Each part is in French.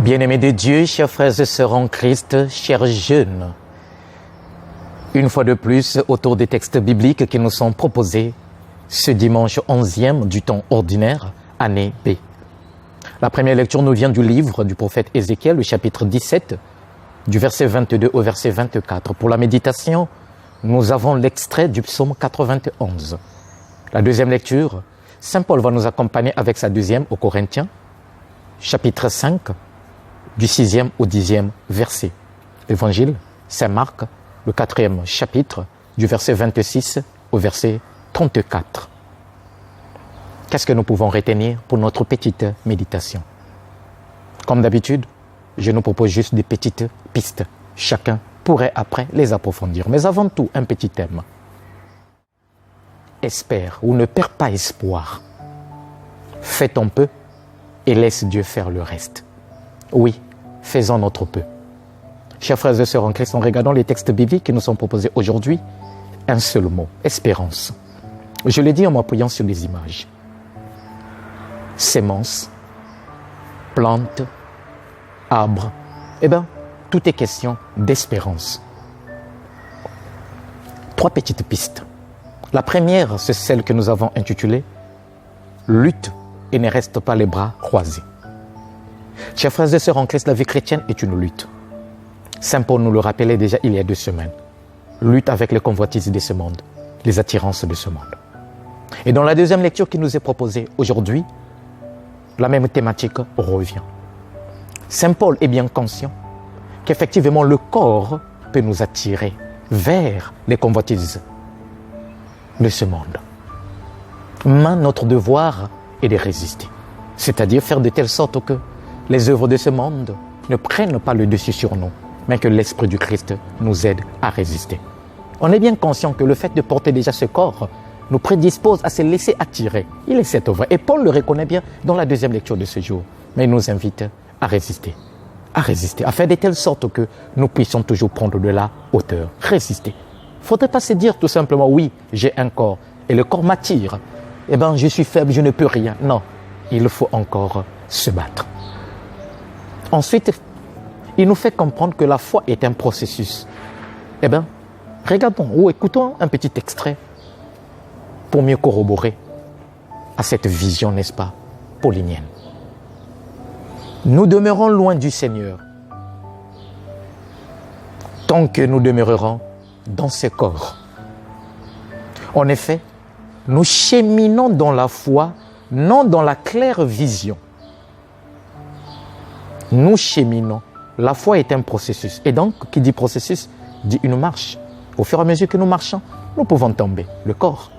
Bien-aimés de Dieu, chers frères et sœurs en Christ, chers jeunes, une fois de plus, autour des textes bibliques qui nous sont proposés ce dimanche 11e du temps ordinaire, année B. La première lecture nous vient du livre du prophète Ézéchiel, le chapitre 17, du verset 22 au verset 24. Pour la méditation, nous avons l'extrait du psaume 91. La deuxième lecture, Saint Paul va nous accompagner avec sa deuxième aux Corinthiens, chapitre 5, du 6e au 10e verset. L'évangile, Saint Marc, le 4e chapitre, du verset 26 au verset 34. Qu'est-ce que nous pouvons retenir pour notre petite méditation? Comme d'habitude, je nous propose juste des petites pistes. Chacun pourrait après les approfondir. Mais avant tout, un petit thème. Espère ou ne perds pas espoir. Fais ton peu et laisse Dieu faire le reste. Oui, faisons notre peu. Chers frères et sœurs en Christ, en regardant les textes bibliques qui nous sont proposés aujourd'hui, un seul mot, espérance. Je l'ai dit en m'appuyant sur les images. Sémence, plante, arbre, tout est question d'espérance. Trois petites pistes. La première, c'est celle que nous avons intitulée « Lutte et ne reste pas les bras croisés ». Chers frères et sœurs en Christ, la vie chrétienne est une lutte. Saint Paul nous le rappelait déjà il y a 2 semaines. Lutte avec les convoitises de ce monde, les attirances de ce monde. Et dans la deuxième lecture qui nous est proposée aujourd'hui, la même thématique revient. Saint Paul est bien conscient qu'effectivement le corps peut nous attirer vers les convoitises de ce monde. Mais notre devoir est de résister, c'est-à-dire faire de telle sorte que les œuvres de ce monde ne prennent pas le dessus sur nous, mais que l'Esprit du Christ nous aide à résister. On est bien conscient que le fait de porter déjà ce corps nous prédispose à se laisser attirer. Il est cette œuvre. Et Paul le reconnaît bien dans la deuxième lecture de ce jour. Mais il nous invite à résister, à faire de telle sorte que nous puissions toujours prendre de la hauteur. Résister. Il ne faudrait pas se dire tout simplement, oui, j'ai un corps et le corps m'attire. Je suis faible, je ne peux rien. Non, il faut encore se battre. Ensuite, il nous fait comprendre que la foi est un processus. Regardons ou écoutons un petit extrait pour mieux corroborer à cette vision, n'est-ce pas, paulinienne. Nous demeurons loin du Seigneur tant que nous demeurerons dans ce corps. En effet, nous cheminons dans la foi, non dans la claire vision. Nous cheminons. La foi est un processus. Et donc, qui dit processus, dit une marche. Au fur et à mesure que nous marchons, nous pouvons tomber, le corps.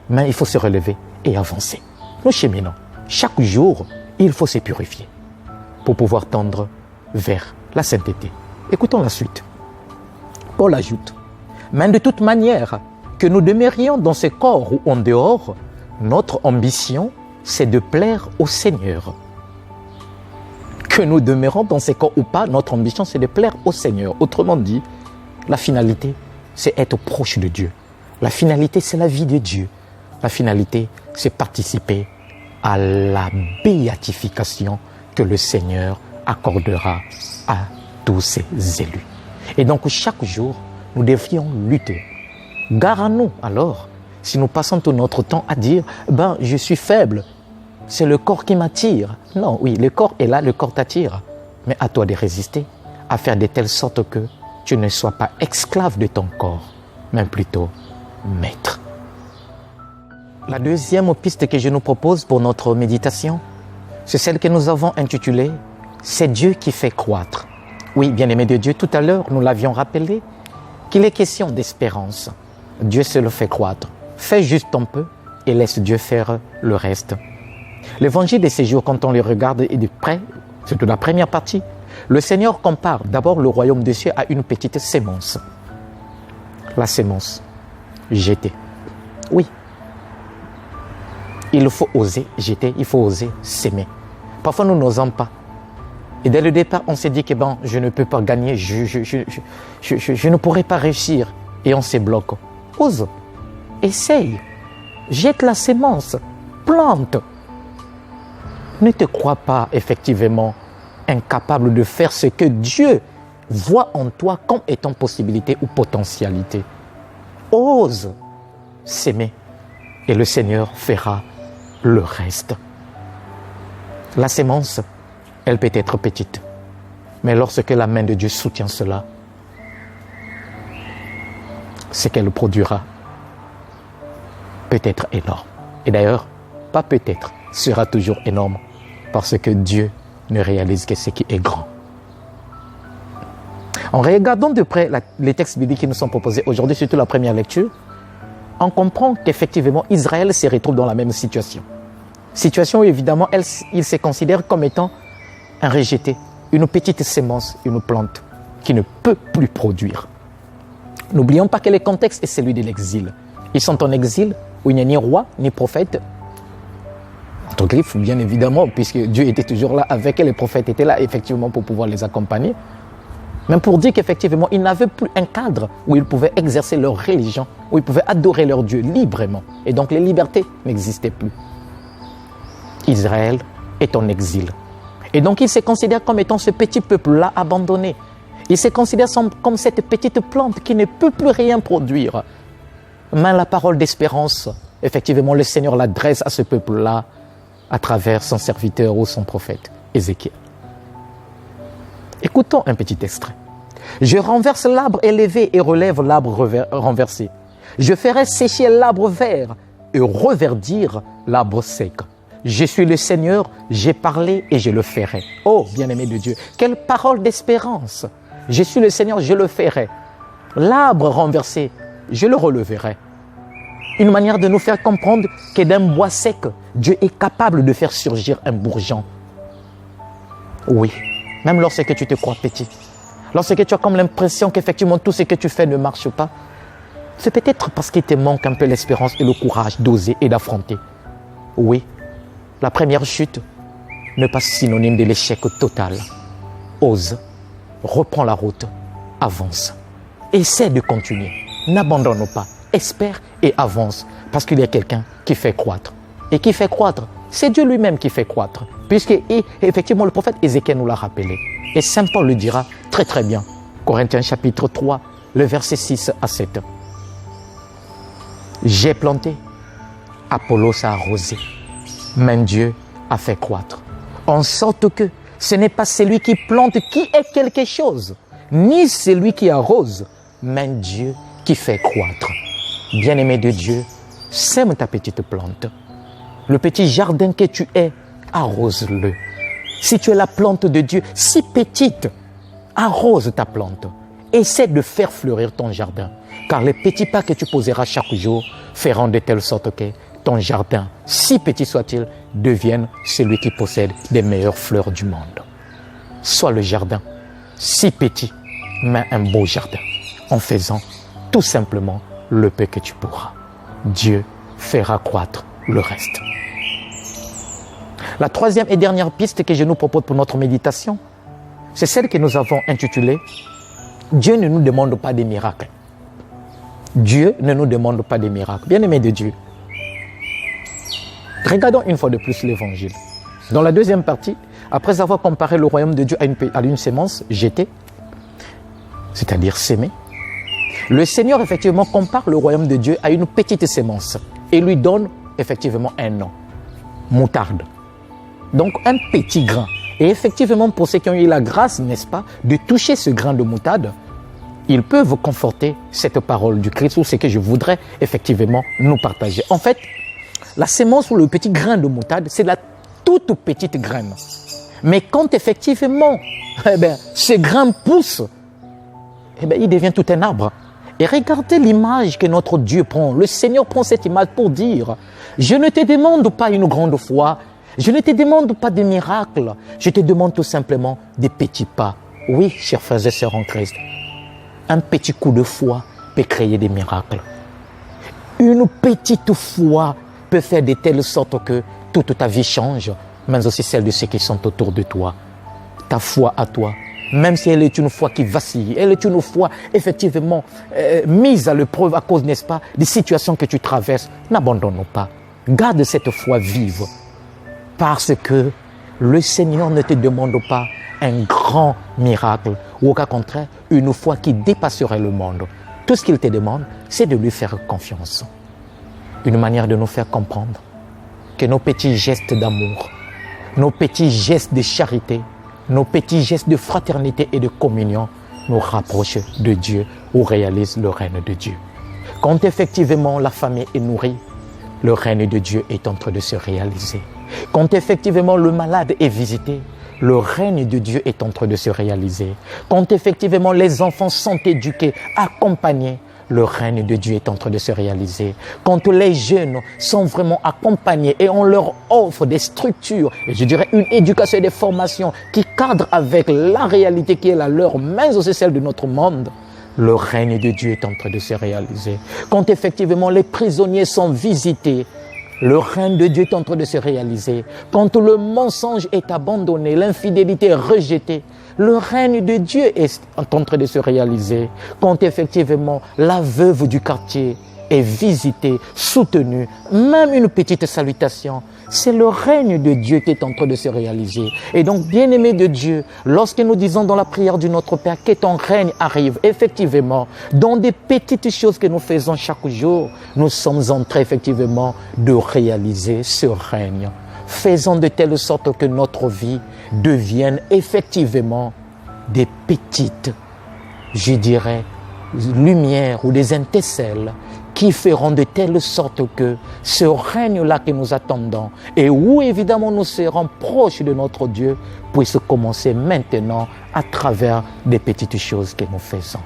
Mais il faut se relever et avancer. Nous cheminons. Chaque jour, il faut se purifier pour pouvoir tendre vers la sainteté. Écoutons la suite. Paul ajoute, « Mais de toute manière, que nous demeurions dans ce corps ou en dehors, notre ambition, c'est de plaire au Seigneur. » Que nous demeurons dans ce corps ou pas, notre ambition, c'est de plaire au Seigneur. Autrement dit, la finalité, c'est être proche de Dieu. La finalité, c'est la vie de Dieu. La finalité, c'est participer à la béatification que le Seigneur accordera à tous ses élus. Et donc, chaque jour, nous devrions lutter. Gare à nous, alors, si nous passons tout notre temps à dire « je suis faible », c'est le corps qui m'attire. Non, oui, le corps est là, le corps t'attire. Mais à toi de résister, à faire de telle sorte que tu ne sois pas esclave de ton corps, mais plutôt maître. La deuxième piste que je nous propose pour notre méditation, c'est celle que nous avons intitulée « C'est Dieu qui fait croître ». Oui, bien-aimé de Dieu, tout à l'heure, nous l'avions rappelé qu'il est question d'espérance. Dieu seul fait croître. Fais juste ton peu et laisse Dieu faire le reste. L'évangile de ces jours, quand on les regarde et de près, c'est de la première partie, le Seigneur compare d'abord le royaume des cieux à une petite sémence. La sémence, jeter. Oui, il faut oser jeter, il faut oser s'aimer. Parfois, nous n'osons pas. Et dès le départ, on s'est dit que je ne peux pas gagner, je ne pourrai pas réussir. Et on se bloque. Ose, essaye, jette la sémence, plante. Ne te crois pas effectivement incapable de faire ce que Dieu voit en toi comme étant possibilité ou potentialité. Ose s'aimer et le Seigneur fera le reste. La sémence, elle peut être petite, mais lorsque la main de Dieu soutient cela, ce qu'elle produira peut être énorme. Et d'ailleurs, pas peut-être, sera toujours énorme, parce que Dieu ne réalise que ce qui est grand. En regardant de près les textes bibliques qui nous sont proposés aujourd'hui, surtout la première lecture, on comprend qu'effectivement Israël se retrouve dans la même situation. Situation où évidemment il se considère comme étant un rejeté, une petite sémence, une plante qui ne peut plus produire. N'oublions pas que le contexte est celui de l'exil. Ils sont en exil où il n'y a ni roi ni prophète. Entre griffes, bien évidemment, puisque Dieu était toujours là avec eux, les prophètes étaient là effectivement pour pouvoir les accompagner. Même pour dire qu'effectivement, ils n'avaient plus un cadre où ils pouvaient exercer leur religion, où ils pouvaient adorer leur Dieu librement. Et donc les libertés n'existaient plus. Israël est en exil. Et donc il se considère comme étant ce petit peuple-là abandonné. Il se considère comme cette petite plante qui ne peut plus rien produire. Mais la parole d'espérance, effectivement, le Seigneur l'adresse à ce peuple-là à travers son serviteur ou son prophète, Ézéchiel. Écoutons un petit extrait. « Je renverse l'arbre élevé et relève l'arbre renversé. Je ferai sécher l'arbre vert et reverdir l'arbre sec. Je suis le Seigneur, j'ai parlé et je le ferai. » Oh, bien-aimé de Dieu, quelle parole d'espérance! Je suis le Seigneur, je le ferai. L'arbre renversé, je le releverai. Une manière de nous faire comprendre que d'un bois sec, Dieu est capable de faire surgir un bourgeon. Oui, même lorsque tu te crois petit, lorsque tu as comme l'impression qu'effectivement tout ce que tu fais ne marche pas, c'est peut-être parce qu'il te manque un peu l'espérance et le courage d'oser et d'affronter. Oui, la première chute n'est pas synonyme de l'échec total. Ose, reprends la route, avance, essaie de continuer, n'abandonne pas, espère et avance, parce qu'il y a quelqu'un qui fait croître. Et qui fait croître, c'est Dieu lui-même qui fait croître, puisque effectivement le prophète Ézéchiel nous l'a rappelé. Et Saint Paul le dira très très bien. Corinthiens chapitre 3, le verset 6 à 7. J'ai planté, Apollos a arrosé, mais Dieu a fait croître. En sorte que ce n'est pas celui qui plante qui est quelque chose, ni celui qui arrose, mais Dieu qui fait croître. Bien-aimé de Dieu, sème ta petite plante. Le petit jardin que tu es, arrose-le. Si tu es la plante de Dieu, si petite, arrose ta plante. Essaie de faire fleurir ton jardin. Car les petits pas que tu poseras chaque jour feront de telle sorte que ton jardin, si petit soit-il, devienne celui qui possède les meilleures fleurs du monde. Sois le jardin, si petit, mais un beau jardin, en faisant tout simplement le peu que tu pourras. Dieu fera croître le reste. La troisième et dernière piste que je nous propose pour notre méditation, c'est celle que nous avons intitulée « Dieu ne nous demande pas des miracles ». Dieu ne nous demande pas des miracles. Bien-aimés de Dieu, regardons une fois de plus l'Évangile. Dans la deuxième partie, après avoir comparé le royaume de Dieu à une sémence jetée, c'est-à-dire sémée, le Seigneur effectivement compare le royaume de Dieu à une petite sémence et lui donne effectivement un nom, moutarde. Donc un petit grain. Et effectivement, pour ceux qui ont eu la grâce, n'est-ce pas, de toucher ce grain de moutarde, ils peuvent conforter cette parole du Christ ou ce que je voudrais effectivement nous partager. En fait, la sémence ou le petit grain de moutarde, c'est la toute petite graine. Mais quand effectivement, ce grain pousse, il devient tout un arbre. Et regardez l'image que notre Dieu prend. Le Seigneur prend cette image pour dire, je ne te demande pas une grande foi, je ne te demande pas des miracles, je te demande tout simplement des petits pas. Oui, chers frères et sœurs en Christ, un petit coup de foi peut créer des miracles. Une petite foi peut faire de telle sorte que toute ta vie change, mais aussi celle de ceux qui sont autour de toi. Ta foi à toi, même si elle est une foi qui vacille, elle est une foi effectivement mise à l'épreuve à cause, n'est-ce pas, des situations que tu traverses, n'abandonne pas. Garde cette foi vive, parce que Le Seigneur ne te demande pas un grand miracle ou au cas contraire, une foi qui dépasserait le monde. Tout ce qu'il te demande, c'est de lui faire confiance. Une manière de nous faire comprendre que nos petits gestes d'amour, nos petits gestes de charité, nos petits gestes de fraternité et de communion nous rapprochent de Dieu ou réalisent le règne de Dieu. Quand effectivement la famille est nourrie, le règne de Dieu est en train de se réaliser. Quand effectivement le malade est visité, le règne de Dieu est en train de se réaliser. Quand effectivement les enfants sont éduqués, accompagnés, le règne de Dieu est en train de se réaliser. Quand les jeunes sont vraiment accompagnés et on leur offre des structures, et je dirais une éducation et des formations qui cadrent avec la réalité qui est la leur, mais aussi celle de notre monde, le règne de Dieu est en train de se réaliser. Quand effectivement les prisonniers sont visités, le règne de Dieu est en train de se réaliser. Quand le mensonge est abandonné, l'infidélité est rejetée, le règne de Dieu est en train de se réaliser. Quand effectivement la veuve du quartier est visitée, soutenue, même une petite salutation, c'est le règne de Dieu qui est en train de se réaliser. Et donc, bien-aimés de Dieu, lorsque nous disons dans la prière du Notre Père que ton règne arrive, effectivement, dans des petites choses que nous faisons chaque jour, nous sommes en train effectivement de réaliser ce règne. Faisons de telle sorte que notre vie devienne effectivement des petites, je dirais, lumières ou des étincelles qui feront de telle sorte que ce règne-là que nous attendons et où évidemment nous serons proches de notre Dieu puisse commencer maintenant à travers des petites choses que nous faisons.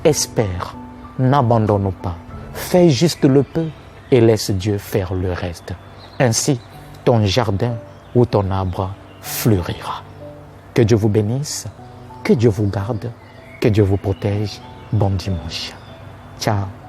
Espère, n'abandonne pas, fais juste le peu et laisse Dieu faire le reste. Ainsi, ton jardin ou ton arbre fleurira. Que Dieu vous bénisse, que Dieu vous garde, que Dieu vous protège. Bon dimanche. Ciao.